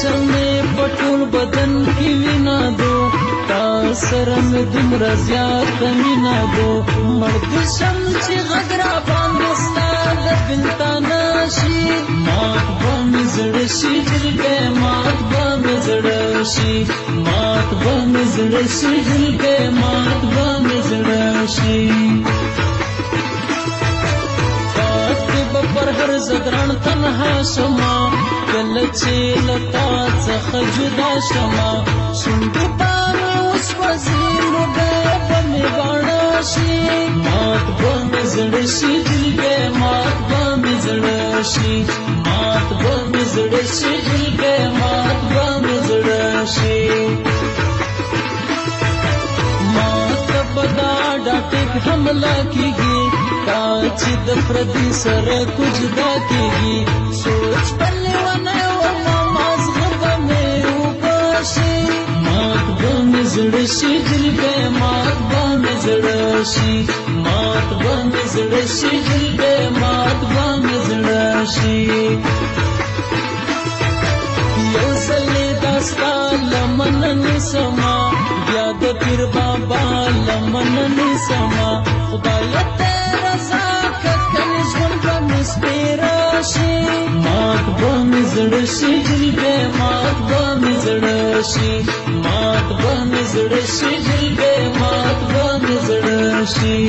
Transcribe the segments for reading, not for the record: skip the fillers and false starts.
شمې په ټول بدن کې وینا دو تا سره مې دومره زیاته مینه دو مړ دې شم چې غږ را باندې ستا د بېلتانه شي مات به مې زړه شي جلګۍ مات به مې زړه شي مات به مې زړه شي جلګۍ مات به مې زړه شي پر هر زدران تنها شما کله چې له تا څخه جدا شما شونډې به مې اوس وځي لوګی به مې باڼه شي مات به مې زړه شي جلګۍ مات به مې زړه شي مات به مې زړه شي جلګۍ مات به مې زړه شي ماته به دا ډاټک حمله کېږي چې د پردي سره کجدا کېږي سوچ په لیونی ومه مازغه به مې وباشي مات به مې زړه شي جلګۍ مات به مې زړه شي مات به مې زړه شي جلګۍ مات به مې زړه شي یو ځل یې دا ستا لمنه نیسمه بیا د پیر بابا لمنه نیسمه خدایه ته رضا مات به مې زړه شي جلګۍ مات به مې زړه شي مات به مې زړه شي جلګۍ مات به مې زړه شي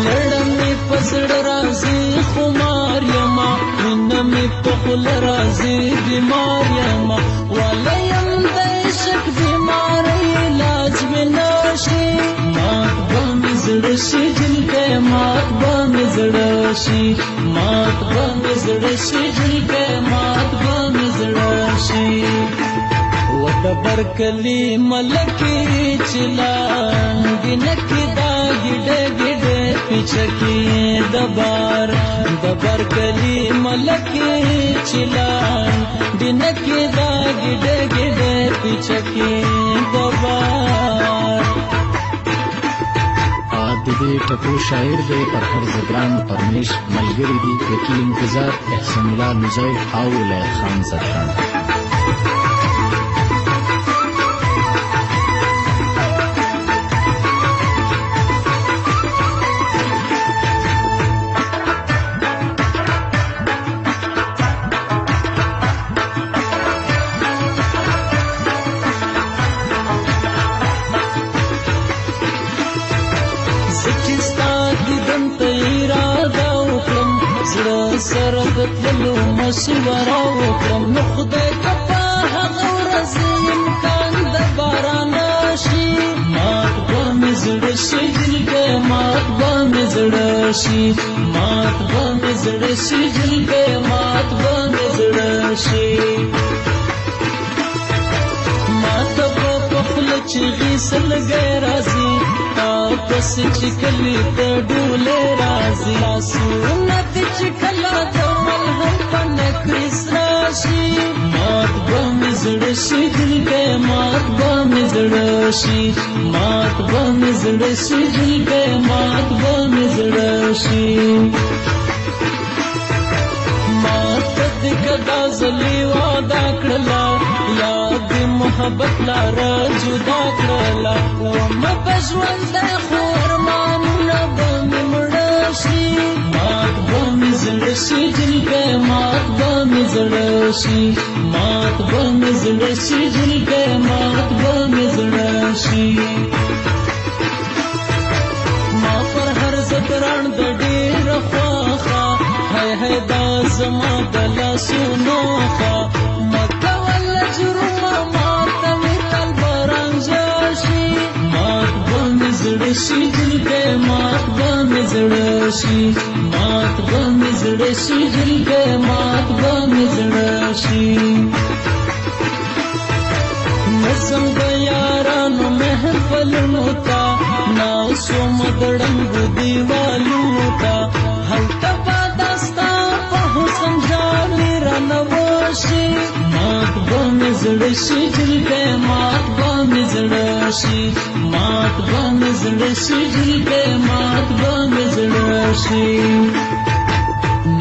لړم مې په زړه راځي خمار یمه مینه مې په خوله راځي بیمار یمه واله یم د عشق بیمارۍ علاج مې نشي مات به مې زړه شي جلګۍ مات به مې زړه شي مات به مې زړه شي جلګۍ مات به مې زړه شي و د برکلي ملکې چې لاندې نکې دا ګډه ګډه پیچکې د برکلي ملکې چې لاندې نکې دا ګډه ګډه پیچکې د بار د دې ټپو شاعر دی پرهر زدران پرمیش ملګري دي وکیل انتظار احسان الله نجای او ولایت خان زدران سره د تللو مشوره وکړم نو خدای ته په هغه ورځ امکان د باران شي مات به مې زړه شي جلګۍ مات به مې زړه شي مات به مې زړه شي جلګۍ مات به مې زړه شي ماته به په خوله چیغې سلګۍ راځي پسې چې کلي ته ډولۍ راځي لاسونه دې چې کله د ملهم په نکریس راشي مات به مې زړه شي جلګۍ مات به مې زړه شي مات به مې زړه شي جلګۍ مات به مې زړه شي ماته دې که دا ځلې واده کړله یا دې محبت لاره جدا کړله ومه په ژوند خو ارمانونه به مې مړه شي مات به مې زړه شي جلګۍ مات به مې زړه شي مات به مې زړه شي جلګۍ مات به مې زړه شي ما پر هر زدران د ډېره خواښه هی هی دا زما د لاسونو ښه مه کوه له جرمه ماته مې تل به رانجه شي مات به مې زړه شي جلګۍ مات به مې زړه شي مات به مې زړه شي جلګۍ مات به مې زړه شي نظم د یارانو محفلونو ته ناوسوم د ړنګو دیوالونو ته هلته به دا ستا په حسن جامې رانه وشي مات به مې زړه شي جلګۍ مات به مې زړه شي مات به مې زړه شي جلګۍ مات به مې زړه شي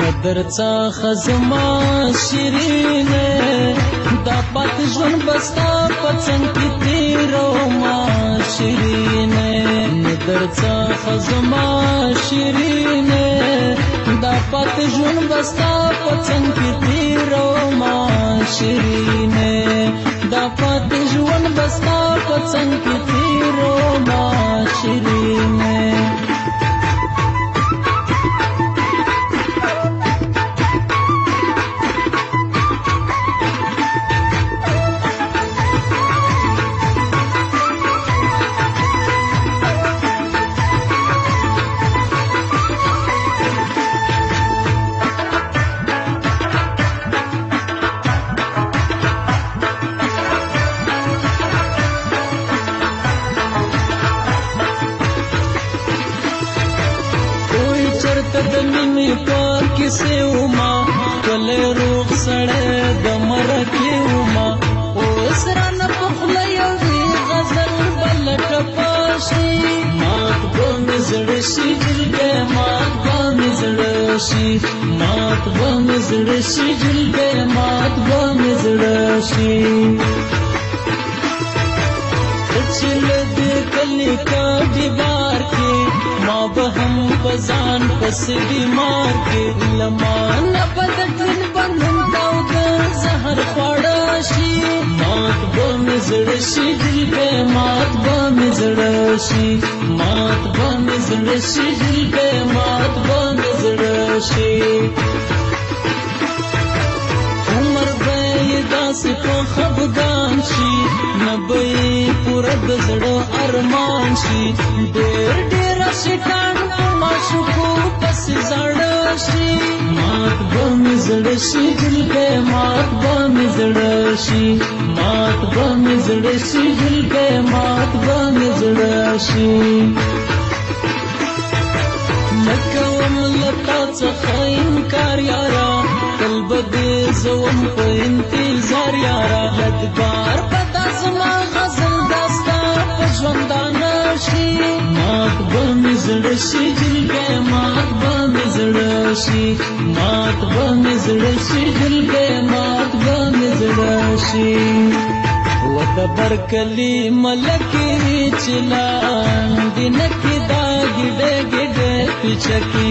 ندر څخه زما شیرینه دا پات ژوند بستا پڅنګ کې تیروما شیرینه ندر څخه زما شیرینه دا پات ژوند بستا پڅنګ کې تیروما شیرینه دا پات ژوند بستا پڅنګ کې تیروما شیرینه د مینې پار کیسې وما کله روغ سړی د مرکې وما اوس رانه په خوله یوې غزل بله ټپه شي مات به مې زړه شي جلګی مات به مې زړه شي مات به مې زړه شي جلګی مات به مې زړه شي چې له دې کلي کاډي بار کې ما به هم بزان پسې بیمار کې لمانه بدتن بندن تاو د زهر خواړه شي مات به مې زړه شي جلګی مات به مې زړه شي مات به مې زړه شي جلګی مات به مې زړه شي عمر به یې داسې په خفګان شي نه به یې پوره د زړه ارمان شي ډېر ډېره شکان په معشوقو پسې زاړه شي مات به مې زړه شي جلګی مات به مې زړه شي مات به مې زړه شي جلګی مات به مې زړه شي نه کوم له تا څخه انکار یاره تل به دې زوم په انتظار یاره یادګار به دا زما غزل دا ستا په ژوندانه شي مات به مې زړه شي جلګی مات به مې زړه شي مات به مې زړه شي جلګی مات به مې زړه شي و د برکلي ملکې چې لاندې نکې دا ګډې ګډې پیچکې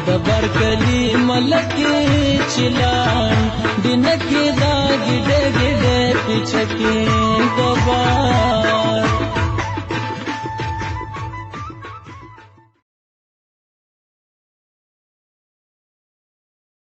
د برکلي ملکې چې لاندې نکې دا ګډې ګډې پیچکې د بار